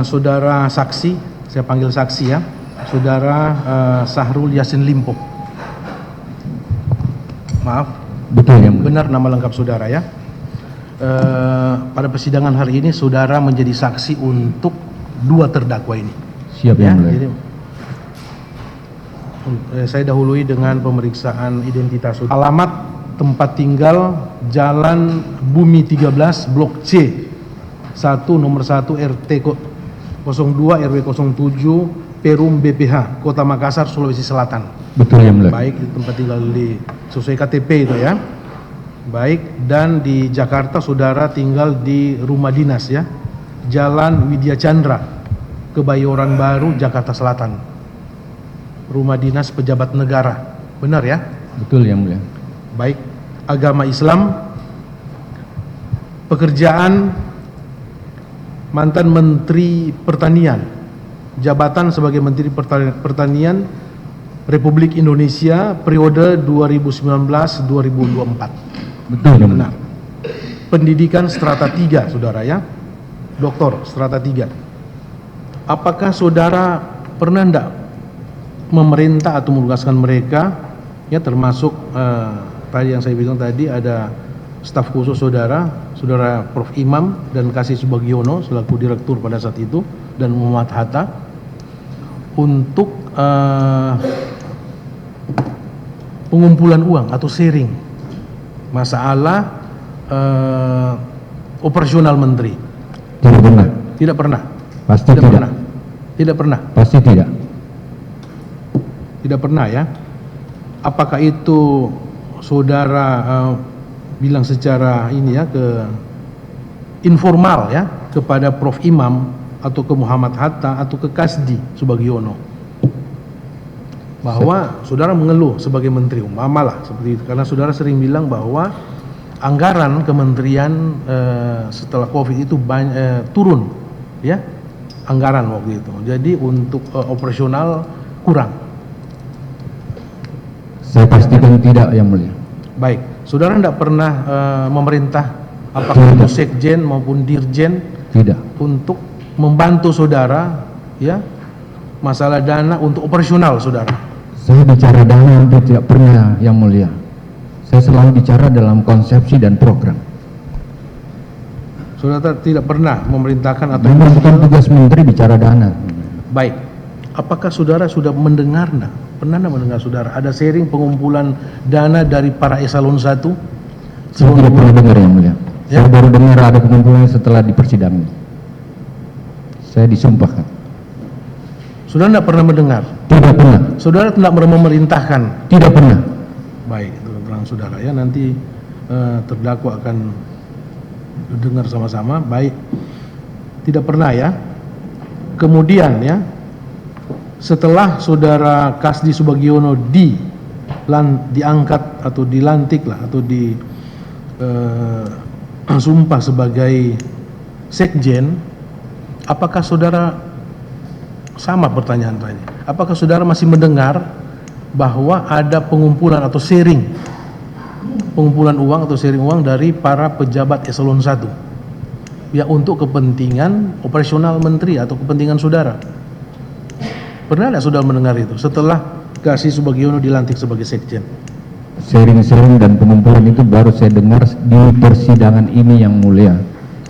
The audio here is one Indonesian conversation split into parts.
saudara saksi, saya panggil saksi ya, saudara Sahrul Yassin Limpo. Maaf, betul yang mulia. Benar nama lengkap saudara ya. Pada persidangan hari ini saudara menjadi saksi untuk dua terdakwa ini. Siap Ya, yang mulia. jadi, saya dahului dengan pemeriksaan identitas saudara. Alamat tempat tinggal Jalan Bumi 13 Blok C 1 nomor 1 RT 02 RW 07 Perum BPH Kota Makassar, Sulawesi Selatan. Betul yang mulia. Baik, di tempat tinggal di sesuai KTP itu ya. Baik, dan di Jakarta saudara tinggal di rumah dinas ya, Jalan Widya Chandra, Kebayoran Baru, Jakarta Selatan. Rumah dinas pejabat negara, benar ya? Betul yang mulia. Baik, agama Islam, pekerjaan mantan Menteri Pertanian, jabatan sebagai Menteri Pertanian Republik Indonesia periode 2019-2024. Betul yang mulia. Benar. Pendidikan strata 3 saudara ya, doktor strata 3. Apakah saudara pernah enggak memerintah atau menugaskan mereka ya, termasuk tadi yang saya bilang tadi ada staf khusus saudara Prof. Imam dan Kasih Subagiono selaku direktur pada saat itu, dan Muhammad Hatta untuk pengumpulan uang atau sharing masalah operasional menteri? Tidak pernah. Tidak pernah. Pasti Tidak tidak. pernah. Tidak pernah. Pasti tidak. Tidak pernah ya. Apakah itu saudara bilang secara ini ya, ke informal ya, kepada Prof. Imam atau ke Muhammad Hatta atau ke Kasdi Subagiono, bahwa saudara mengeluh sebagai menteri umpamalah seperti itu, karena saudara sering bilang bahwa anggaran kementerian setelah Covid itu turun ya, anggaran waktu itu, jadi untuk operasional kurang. Saya pastikan tidak yang mulia. Baik, saudara tidak pernah memerintah apakah itu sekjen maupun dirjen Tidak. untuk membantu saudara ya, masalah dana untuk operasional saudara? Saya bicara dana hampir tidak pernah yang mulia. Saya selalu bicara dalam konsepsi dan program. Saudara tidak pernah memerintahkan atau Memang bukan tugas menteri bicara dana. baik, apakah saudara sudah mendengar enggak? Pernah enggak mendengar saudara ada sharing pengumpulan dana dari para eselon 1? Saya tidak pernah dengar yang mulia. Ya? Saya baru dengar ada pengumpulan setelah di persidangan. Saya disumpahkan. Saudara tidak pernah mendengar? Tidak pernah. Saudara tidak pernah memerintahkan? Tidak pernah. Baik, itu terang saudara ya, nanti terdakwa akan dengar sama-sama. Baik, tidak pernah ya. Kemudian ya, setelah saudara Kasdi Subagiono diangkat atau dilantik lah, atau sumpah sebagai sekjen, apakah saudara, sama pertanyaan tadi, apakah saudara masih mendengar bahwa ada pengumpulan atau sharing, pengumpulan uang atau sharing uang dari para pejabat eselon 1 ya, untuk kepentingan operasional menteri atau kepentingan saudara? Pernah tidak saudara mendengar itu setelah Kasih Subagiono dilantik sebagai sekjen? Sharing-sharing dan pengumpulan itu baru saya dengar di persidangan ini yang mulia.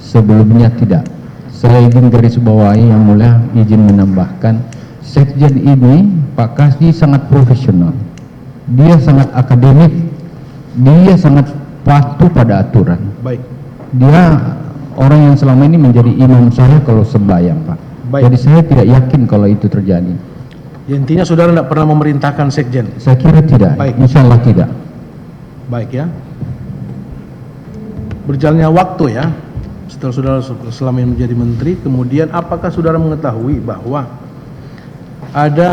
Sebelumnya tidak. Saya ingin garis bawahi yang mulia, izin menambahkan, sekjen ini Pak Kasdi sangat profesional. Dia sangat akademik. Dia sangat patuh pada aturan. Baik. Dia orang yang selama ini menjadi imam saya kalau sembahyang, Pak. Baik. Jadi saya tidak yakin kalau itu terjadi. Ya, intinya saudara tidak pernah memerintahkan sekjen? Saya kira tidak. Baik. Insya Allah tidak. Baik ya. Berjalannya waktu ya, setelah saudara selama ini menjadi menteri, kemudian apakah saudara mengetahui bahwa ada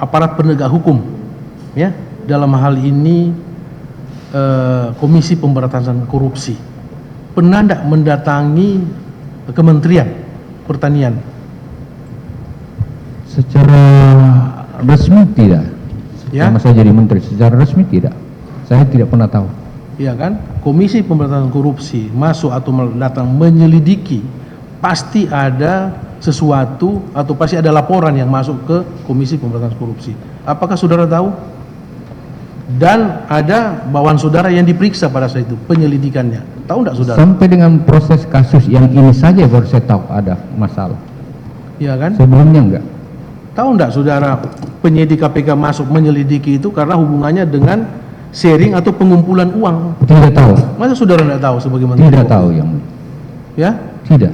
aparat penegak hukum ya, dalam hal ini Komisi Pemberantasan Korupsi, pernah tidak mendatangi Kementerian Pertanian? Secara resmi tidak. Ya? Selama saya jadi menteri, secara resmi tidak. Saya tidak pernah tahu. Iya kan? Komisi Pemberantasan Korupsi masuk atau datang menyelidiki pasti ada sesuatu atau pasti ada laporan yang masuk ke Komisi Pemberantasan Korupsi. Apakah saudara tahu? Dan ada bawahan saudara yang diperiksa pada saat itu, penyelidikannya. Tahu enggak saudara? Sampai dengan proses kasus yang ini saja baru saya tahu ada masalah. Iya kan? Sebelumnya enggak. Tahu enggak saudara, penyidik KPK masuk menyelidiki itu karena hubungannya dengan sharing atau pengumpulan uang. Tidak tahu. Masa saudara enggak tahu sebagai menteri? Tidak tahu yang mulia. Ya? Tidak.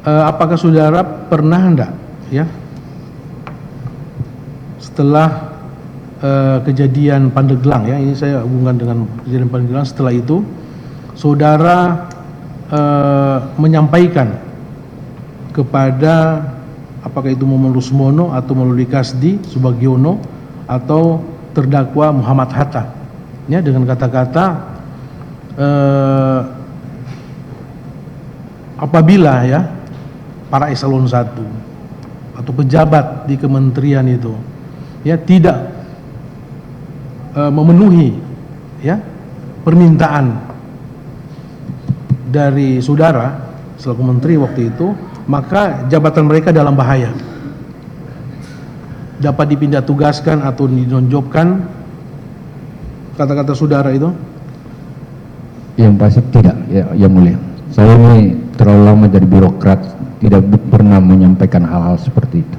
Apakah saudara pernah enggak ya setelah kejadian Pandeglang, ya, ini saya hubungkan dengan kejadian Pandeglang, setelah itu saudara menyampaikan kepada apakah itu Momon Rusmono atau melalui Kasdi Subagiono atau terdakwa Muhammad Hatta, ya, dengan kata-kata apabila ya para eselon 1 atau pejabat di kementerian itu ya tidak memenuhi ya permintaan dari saudara selaku menteri waktu itu, maka jabatan mereka dalam bahaya, dapat dipindah tugaskan atau dinonjobkan. Kata-kata saudara itu? Yang pasti tidak, ya, yang mulia. Saya ini terlalu lama jadi birokrat, tidak pernah menyampaikan hal-hal seperti itu.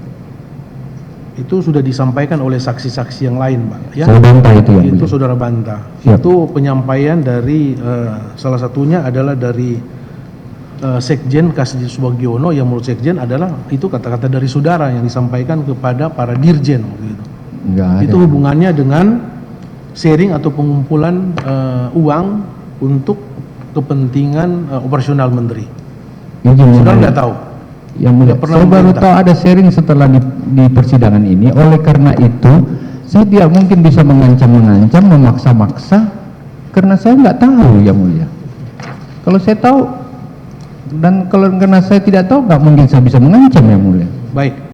Itu sudah disampaikan oleh saksi-saksi yang lain, Pak. Ya? Saya bantah itu yang Itu mulia. saudara bantah. Siap. Itu penyampaian dari salah satunya adalah dari Sekjen Kasdi Subagiono, yang menurut Sekjen adalah itu kata-kata dari saudara yang disampaikan kepada para dirjen waktu itu. Enggak ada. Itu hubungannya dengan sharing atau pengumpulan uang untuk kepentingan operasional menteri. Izin, Saudara yang nggak tahu? Yang mulia, Nggak pernah saya baru meminta. tahu ada sharing setelah di persidangan ini. Oleh karena itu, saya tidak mungkin bisa mengancam-mengancam, memaksa-maksa, karena saya nggak tahu, yang mulia. Kalau saya tahu, dan kalau karena saya tidak tahu, nggak mungkin saya bisa mengancam, yang mulia. Baik.